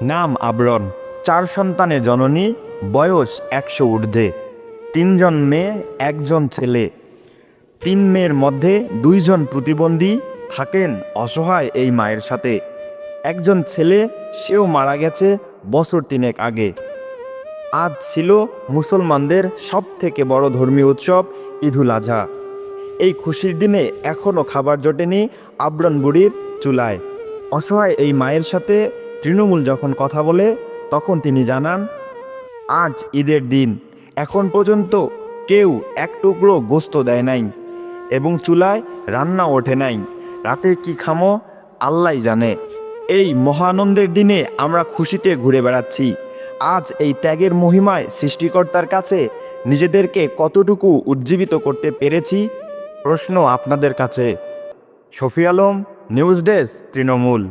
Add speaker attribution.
Speaker 1: নাম আবরণ, 4 সন্তানের জননী, বয়স 100 ঊর্ধ্বে, 3 জন মেয়ে 1 জন ছেলে। 3 মেয়ের মধ্যে 2 জন প্রতিবন্ধী, থাকেন অসহায় এই মায়ের সাথে। একজন ছেলে, সেও মারা গেছে বছর 3 আগে। আজ ছিল মুসলমানদের সবথেকে বড় ধর্মীয় উৎসব ঈদুল আজহা। এই খুশির দিনে এখনও খাবার জোটেনি আবরণ বুড়ির চুলায়। অসহায় এই মায়ের সাথে তৃণমূল যখন কথা বলে, তখন তিনি জানান, আজ ঈদের দিন, এখন পর্যন্ত কেউ এক টুকরো গোস্ত দেয় নাই এবং চুলায় রান্না ওঠে নাই। রাতে কি খামো আল্লাহ জানে। এই মহানন্দের দিনে আমরা খুশিতে ঘুরে বেড়াচ্ছি। আজ এই ত্যাগের মহিমায় সৃষ্টিকর্তার কাছে নিজেদেরকে কতটুকু উজ্জীবিত করতে পেরেছি, প্রশ্ন আপনাদের কাছে। Shafi Alam, news desk, Trinamool.